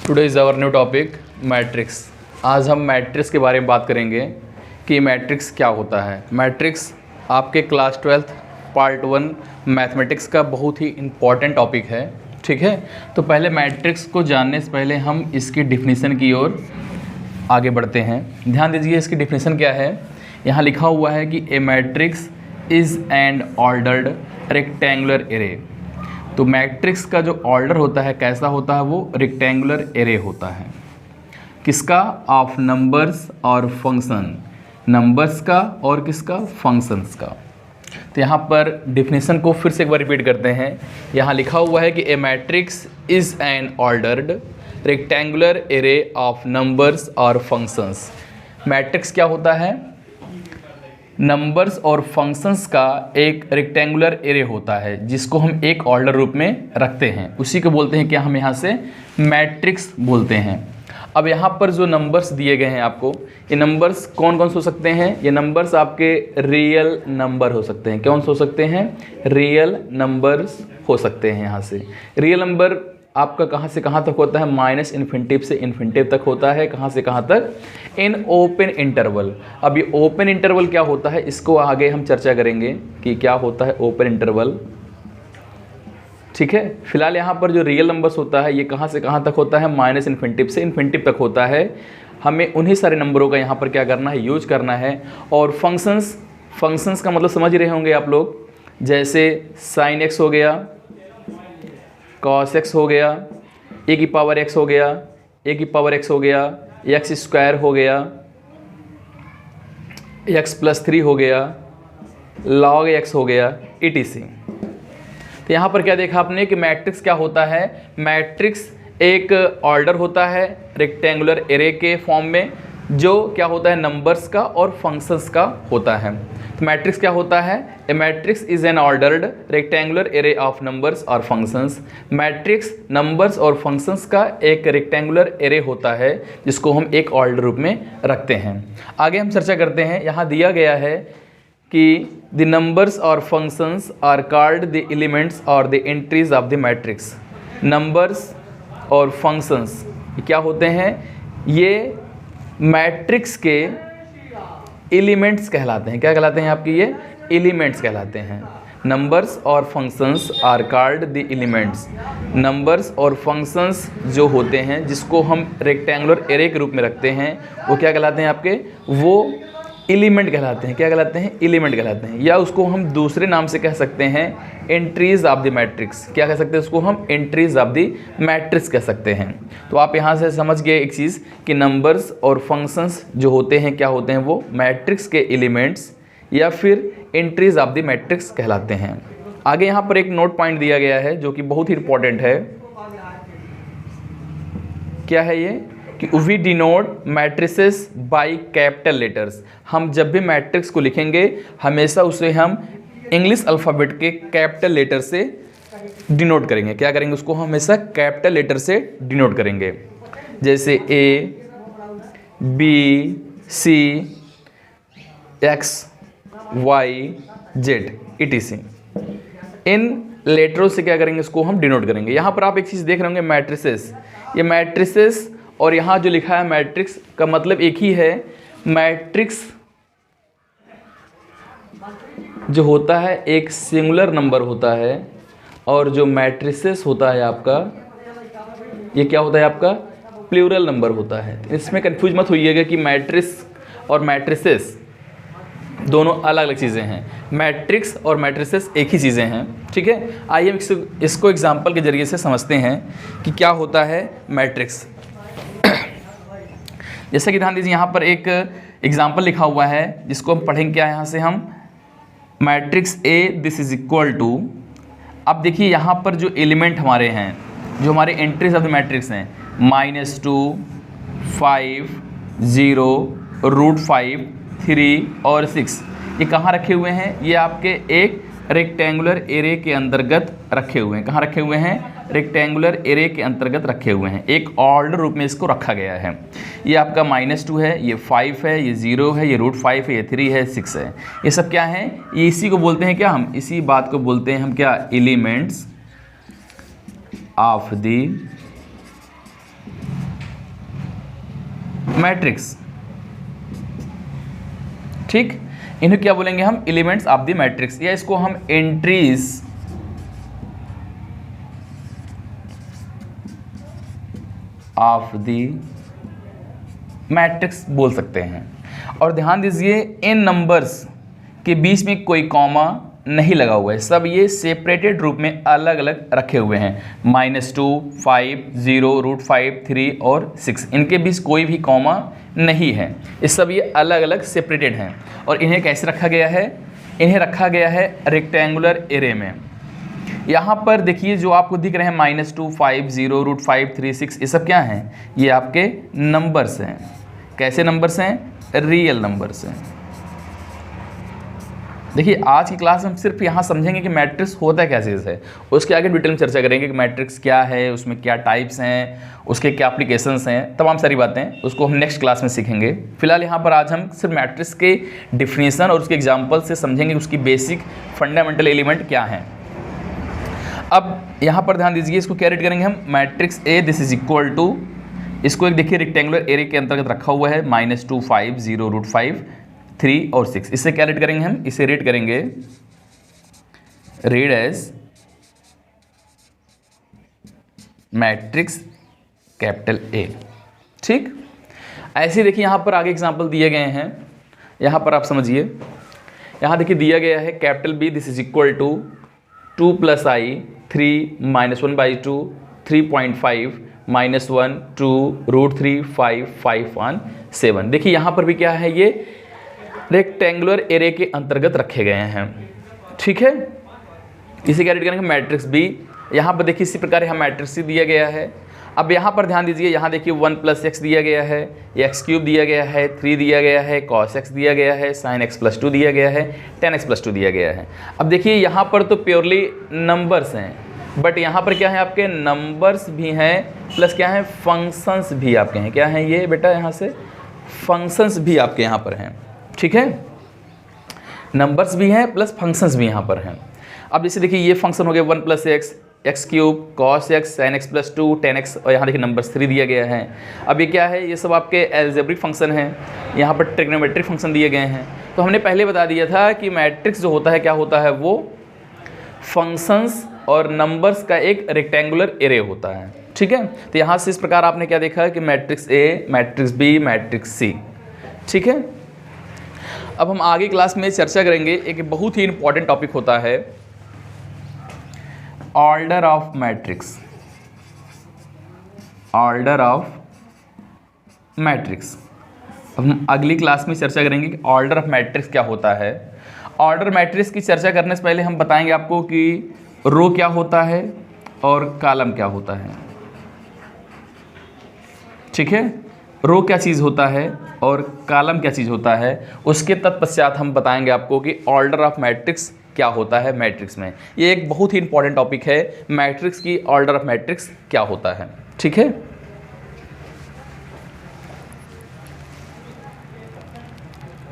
Today is our new topic matrix. आज हम matrix के बारे में बात करेंगे कि मैट्रिक्स क्या होता है। मैट्रिक्स आपके क्लास 12th पार्ट 1 मैथमेटिक्स का बहुत ही इम्पॉर्टेंट टॉपिक है, ठीक है। तो पहले मैट्रिक्स को जानने से पहले हम इसकी डिफिनीसन की ओर आगे बढ़ते हैं। ध्यान दीजिए इसकी डिफिनीसन क्या है। यहाँ लिखा हुआ है कि a matrix is an ordered rectangular array. तो मैट्रिक्स का जो ऑर्डर होता है कैसा होता है, वो रेक्टेंगुलर एरे होता है। किसका? ऑफ नंबर्स और फंक्शन, नंबर्स का और किसका? फंक्शंस का। तो यहाँ पर डिफिनीसन को फिर से एक बार रिपीट करते हैं। यहाँ लिखा हुआ है कि a matrix is an ordered rectangular array of numbers और फंक्शंस। मैट्रिक्स क्या होता है? नंबर्स और फंक्शंस का एक रेक्टेंगुलर एरे होता है जिसको हम एक ऑर्डर रूप में रखते हैं, उसी को बोलते हैं क्या? हम यहाँ से मैट्रिक्स बोलते हैं। अब यहाँ पर जो नंबर्स दिए गए हैं आपको, ये नंबर्स कौन कौन से हो सकते हैं? ये नंबर्स आपके रियल नंबर हो सकते हैं। कौन से हो सकते हैं? रियल नंबर्स हो सकते हैं। यहाँ से रियल नंबर आपका कहाँ से कहाँ तक होता है? माइनस इन्फिनिटिव से इन्फिनिटिव तक होता है। कहाँ से कहाँ तक? In open interval. अब ये ओपन इंटरवल क्या होता है, इसको आगे हम चर्चा करेंगे कि क्या होता है ओपन इंटरवल, ठीक है। फिलहाल यहाँ पर जो रियल नंबर्स होता है ये कहाँ से कहाँ तक होता है? माइनस इन्फिनिटिव से इन्फिनिटिव तक होता है। हमें उन्हीं सारे नंबरों का यहाँ पर क्या करना है? यूज करना है। और फंक्शंस का मतलब समझ रहे होंगे आप लोग, जैसे साइन एक्स हो गया, कॉस एक्स हो गया, ए की पावर एक्स हो गया, ए की पावर एक्स हो गया, एक्स स्क्वायर हो गया, x+3 हो गया, log x हो गया, etc। तो यहाँ पर क्या देखा आपने कि मैट्रिक्स क्या होता है? मैट्रिक्स एक ऑर्डर होता है रेक्टेंगुलर एरे के फॉर्म में, जो क्या होता है? नंबर्स का और फंक्शंस का होता है। तो मैट्रिक्स क्या होता है? A matrix is an ordered rectangular array of numbers और फंक्शंस। मैट्रिक्स नंबर्स और फंक्शंस का एक रेक्टेंगुलर एरे होता है जिसको हम एक ऑर्डर रूप में रखते हैं। आगे हम चर्चा करते हैं। यहाँ दिया गया है कि द नंबर्स और functions are called the elements और the entries of the matrix. Numbers और फंक्शंस क्या होते हैं? ये मैट्रिक्स के एलिमेंट्स कहलाते हैं। क्या कहलाते हैं आपके? ये एलिमेंट्स कहलाते हैं। नंबर्स और functions are called the elements. Numbers और फंक्शंस जो होते हैं जिसको हम रेक्टेंगुलर एरे के रूप में रखते हैं, वो क्या कहलाते हैं आपके? वो एलिमेंट कहलाते हैं। क्या कहलाते हैं? एलिमेंट कहलाते हैं। या उसको हम दूसरे नाम से कह सकते हैं एंट्रीज ऑफ द मैट्रिक्स। क्या कह सकते हैं उसको हम? एंट्रीज ऑफ द मैट्रिक्स कह सकते हैं। तो आप यहाँ से समझ गए एक चीज़ कि नंबर्स और फंक्शंस जो होते हैं क्या होते हैं? वो मैट्रिक्स के एलिमेंट्स या फिर एंट्रीज ऑफ द मैट्रिक्स कहलाते हैं। आगे यहाँ पर एक नोट पॉइंट दिया गया है जो कि बहुत ही इंपॉर्टेंट है। क्या है ये? कि we denote matrices by capital letters. हम जब भी मैट्रिक्स को लिखेंगे हमेशा उसे हम इंग्लिश अल्फ़ाबेट के कैपिटल लेटर से डिनोट करेंगे। क्या करेंगे? उसको हम हमेशा कैपिटल लेटर से डिनोट करेंगे। जैसे ए, बी, सी, एक्स, वाई, जेड, etc। इन लेटरों से क्या करेंगे? इसको हम डिनोट करेंगे। यहाँ पर आप एक चीज़ देख रहे होंगे मैट्रिसेस। ये मैट्रिसेस और यहाँ जो लिखा है मैट्रिक्स का मतलब एक ही है। मैट्रिक्स जो होता है एक सिंगुलर नंबर होता है, और जो मैट्रिसेस होता है आपका, ये क्या होता है आपका? प्लूरल नंबर होता है। इसमें कंफ्यूज मत होइएगा कि मैट्रिक्स और मैट्रिसेस दोनों अलग अलग चीज़ें हैं। मैट्रिक्स और मैट्रिसेस एक ही चीज़ें हैं, ठीक है। आइए हम इसको एग्जाम्पल के जरिए से समझते हैं कि क्या होता है मैट्रिक्स। जैसा कि ध्यान दीजिए यहाँ पर एक एग्जाम्पल लिखा हुआ है जिसको हम पढ़ेंगे। क्या यहाँ से हम matrix A this is equal to. अब देखिए यहाँ पर जो एलिमेंट हमारे हैं, जो हमारे एंट्रीज ऑफ द मैट्रिक्स हैं, -2, 5, 0, √5, 3 और 6, ये कहाँ रखे हुए हैं? ये आपके एक रेक्टेंगुलर एरे के अंतर्गत रखे हुए हैं। कहाँ रखे हुए हैं? रेक्टेंगुलर एरे के अंतर्गत रखे हुए हैं। एक ऑर्डर रूप में इसको रखा गया है। ये आपका -2 है, ये 5 है, ये 0 है, ये √5 है, ये 3 है, 6 है। ये सब क्या है? ये इसी को बोलते हैं क्या? हम इसी बात को बोलते हैं हम क्या? एलिमेंट्स ऑफ द मैट्रिक्स, ठीक। इन्हें क्या बोलेंगे हम, एलिमेंट्स ऑफ द मैट्रिक्स, या इसको हम एंट्रीज ऑफ द मैट्रिक्स बोल सकते हैं। और ध्यान दीजिए इन नंबर्स के बीच में कोई कॉमा नहीं लगा हुआ है, सब ये सेपरेटेड रूप में अलग अलग रखे हुए हैं। -2, 5, 0, √5, 3 और 6, इनके बीच कोई भी कॉमा नहीं है, ये सब ये अलग अलग सेपरेटेड हैं। और इन्हें कैसे रखा गया है, इन्हें रखा गया है रेक्टेंगुलर एरे में। यहाँ पर देखिए जो आपको दिख रहे हैं -2, 5, 0, √5, 3, 6, ये सब क्या हैं, ये आपके नंबर्स हैं। कैसे नंबर्स हैं, रियल नंबर्स हैं। देखिए आज की क्लास में हम सिर्फ यहाँ समझेंगे कि मैट्रिक्स होता क्या चीज़ है, उसके आगे डिटेल में चर्चा करेंगे कि मैट्रिक्स क्या है, उसमें क्या टाइप्स हैं, उसके क्या एप्लीकेशंस हैं, तमाम सारी बातें उसको हम नेक्स्ट क्लास में सीखेंगे। फिलहाल यहाँ पर आज हम सिर्फ मैट्रिक्स के डिफिनीसन और उसके एग्जाम्पल से समझेंगे उसकी बेसिक फंडामेंटल एलिमेंट क्या हैं। अब यहाँ पर ध्यान दीजिए, इसको क्या रेट करेंगे हम, matrix A this is equal to, इसको एक देखिए रेक्टेंगुलर एरे के अंतर्गत रखा हुआ है, -2, 5, 0, √5, 3 और 6। इससे क्या रेट करेंगे हम, इसे रेट करेंगे read as matrix capital A, ठीक। ऐसे देखिए यहाँ पर आगे एग्जांपल दिए गए हैं, यहाँ पर आप समझिए, यहाँ देखिए दिया गया है capital B this is equal to 2 + i 3 -1/2 3.5 -1 2 √3 5 5/7। देखिए यहाँ पर भी क्या है, ये रेक्टेंगुलर एरे के अंतर्गत रखे गए हैं, ठीक है। इसे क्या रेट करेंगे, मैट्रिक्स बी। यहाँ पर देखिए इसी प्रकार यहाँ मैट्रिक्स सी दिया गया है। अब यहाँ पर ध्यान दीजिए, यहाँ देखिए 1 + x दिया गया है, x³ दिया गया है, 3 दिया गया है, cos x दिया गया है, sin x + 2 दिया गया है, tan x + 2 दिया गया है। अब देखिए यहाँ पर तो प्योरली नंबर्स हैं, बट यहाँ पर क्या है, आपके नंबर्स भी हैं प्लस क्या है, फंक्शंस भी आपके हैं। क्या हैं ये बेटा, यहाँ से फंक्शंस भी आपके यहाँ पर हैं, ठीक है। नंबर्स भी हैं प्लस फंक्शंस भी यहाँ पर हैं। अब जैसे देखिए ये फंक्शन हो गया 1 + x, x³ cos x sin x + 2 tan x, और यहाँ देखिए नंबर्स 3 दिया गया है। अब ये क्या है, ये सब आपके एल्जेब्रिक फंक्शन हैं, यहाँ पर ट्रिग्नोमेट्रिक फंक्शन दिए गए हैं। तो हमने पहले बता दिया था कि मैट्रिक्स जो होता है क्या होता है, वो फंक्शंस और नंबर्स का एक रेक्टेंगुलर एरे होता है, ठीक है। तो यहाँ से इस प्रकार आपने क्या देखा कि matrix A, matrix B, matrix C, ठीक है। अब हम आगे क्लास में चर्चा करेंगे, एक बहुत ही इंपॉर्टेंट टॉपिक होता है order of matrix, order of matrix. अब हम अगली क्लास में चर्चा करेंगे कि ऑर्डर ऑफ मैट्रिक्स क्या होता है। ऑर्डर मैट्रिक्स की चर्चा करने से पहले हम बताएंगे आपको कि रो क्या होता है और कॉलम क्या होता है, ठीक है। रो क्या चीज़ होता है और कॉलम क्या चीज़ होता है, उसके तत्पश्चात हम बताएंगे आपको कि ऑर्डर ऑफ मैट्रिक्स क्या होता है मैट्रिक्स में। ये एक बहुत ही इंपॉर्टेंट टॉपिक है, मैट्रिक्स की ऑर्डर ऑफ मैट्रिक्स क्या होता है, ठीक है।